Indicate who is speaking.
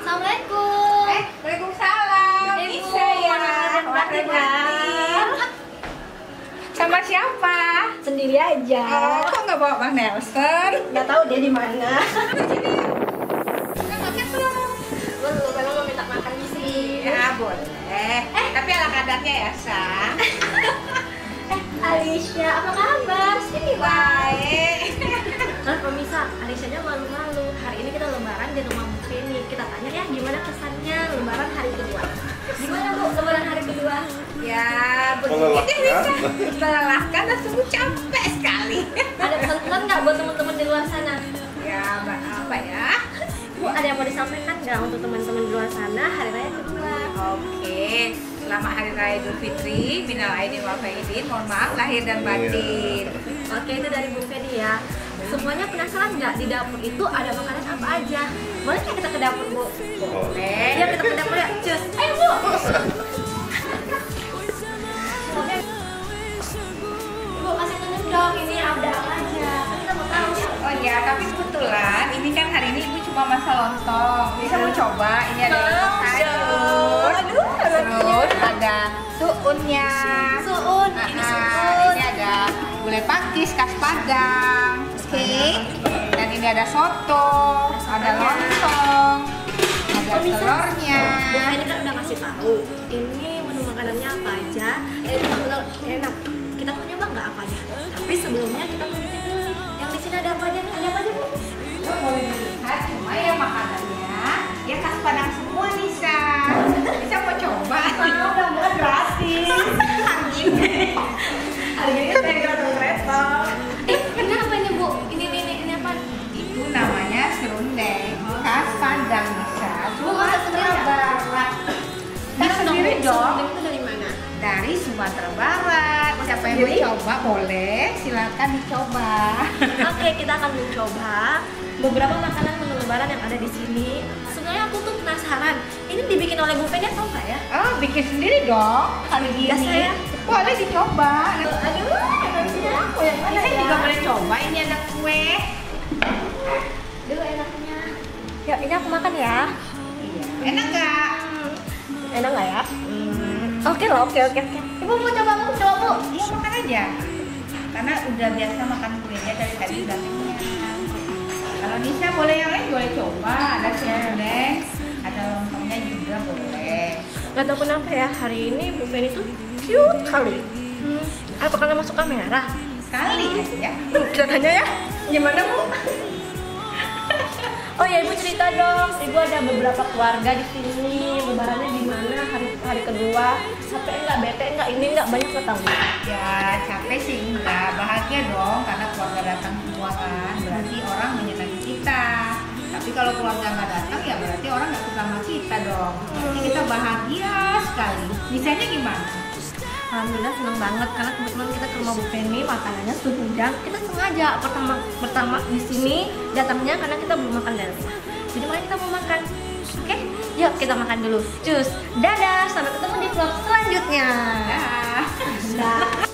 Speaker 1: Assalamualaikum.
Speaker 2: Waalaikumsalam. Bisa ya. Sama siapa?
Speaker 1: Sendiri aja.
Speaker 2: Oh, kok nggak bawa Bang Nelson?
Speaker 1: Nggak tahu dia di mana.
Speaker 2: Kita makan belum?
Speaker 1: Belum, memang mau minta makan di sini.
Speaker 2: Ya boleh. Tapi ala kadarnya ya, Sa.
Speaker 1: Alicia, apa kabar? Sini,
Speaker 2: Baik.
Speaker 1: Nah, pemirsa, Alicianya malu-malu. Hari ini kita lebaran di rumah Bu Feni. Kita tanya ya, gimana kesannya lebaran hari kedua? Gimana Bu, lebaran hari kedua?
Speaker 2: Ya begitu bisa. Melelahkan dan sungguh capek sekali.
Speaker 1: Ada pesan-pesan nggak buat teman-teman di luar sana?
Speaker 2: Ya apa ya?
Speaker 1: Bu, ada yang mau disampaikan nggak untuk teman-teman di luar sana hari raya kedua?
Speaker 2: Oke, selamat Hari Raya Idul Fitri, minal aidin wal faizin, mohon maaf lahir dan batin.
Speaker 1: Oke, itu dari Bu Feni ya. Semuanya penasaran nggak di dapur itu ada makanan apa aja? Boleh nggak kita ke dapur, Bu?
Speaker 2: Boleh.
Speaker 1: Ya, kita ke dapur ya. Cus. Ayo, Bu. Bu, kasih tunjuk dong, ini ada apa aja. Kan kita mau tahu ya.
Speaker 2: Oh ya, tapi kebetulan ini kan hari ini ibu cuma masak lontong. Bisa mau coba? Ini ada lontong sayur.
Speaker 1: Aduh,
Speaker 2: Terus ada suunnya.
Speaker 1: Suun, ini suun.
Speaker 2: Ini ada gulai pakis khas Padang. Oke. Dan ini ada soto, ada lontong, ada telurnya.
Speaker 1: Bu Feni kan udah kasih tahu. Ini menu makanannya apa aja. Benar-benar enak. Kita mau nyoba nggak apa aja? Tapi sebelumnya kita tunjukin dulu. Yang di sini ada apa aja? Ada apa aja, Bu?
Speaker 2: Lo boleh dilihat, cuma ya makanannya ya khas Padang semua, Nisa. Bisa mau coba?
Speaker 1: Mudah-mudahan gratis.
Speaker 2: Hari ini saya datang kereta.
Speaker 1: Ini apa ini, Bu? Ini apa?
Speaker 2: Itu namanya serundeng khas Padang, Nisa.
Speaker 1: Bu, masak sendiri nggak?
Speaker 2: Barat. Kita sendiri dong.
Speaker 1: Serundeng itu dari mana?
Speaker 2: Dari Sumatera Barat. Siapa yang mau coba boleh, silakan dicoba.
Speaker 1: Oke, kita akan mencoba beberapa makanan menu lebaran yang ada di sini. Sebenarnya aku tuh penasaran. Ini dibikin oleh Bu Feni atau enggak ya?
Speaker 2: Oh, bikin sendiri dong kali ini.
Speaker 1: Biasa ya?
Speaker 2: Boleh dicoba.
Speaker 1: Aduh, enaknya aku yang mana
Speaker 2: Saya
Speaker 1: ya?
Speaker 2: juga boleh coba, ini ada kue.
Speaker 1: Aduh, enaknya. Ya, ini aku makan ya.
Speaker 2: Iya. Enak nggak?
Speaker 1: Enak nggak ya? Oke loh, oke. Ibu mau coba, Bu? Coba, Bu.
Speaker 2: Iya, makan aja. Karena udah biasa makan kuenya dari tadi udah kenyang. Kalau Nisa boleh yang lain boleh coba. Ada serundeng, ada lontongnya juga boleh.
Speaker 1: Gak tau kenapa ya, hari ini Bu Feni tuh cute kali. Apa karena masuk kamera?
Speaker 2: Sekali aja.
Speaker 1: Kita tanya ya, gimana Bu? Oh ya, Ibu cerita dong. Ibu ada beberapa keluarga di sini. Lebarannya di mana hari kedua? Capek enggak, bete enggak, ini enggak banyak ketemu.
Speaker 2: Ya capek sih enggak, bahagia dong karena keluarga datang semua kan. Berarti orang menyenangi kita. Tapi kalau keluarga nggak datang ya berarti orang nggak suka sama kita dong. Jadi kita bahagia sekali. Misalnya gimana?
Speaker 1: Alhamdulillah senang banget karena kebetulan kita ke rumah Bu Feni, makanannya udang. Kita sengaja pertama di sini datangnya karena kita belum makan dari rumah. Jadi makanya kita mau makan. Oke, yuk kita makan dulu. Cus, dadah, sampai ketemu di vlog selanjutnya.
Speaker 2: Ya.
Speaker 1: Dah.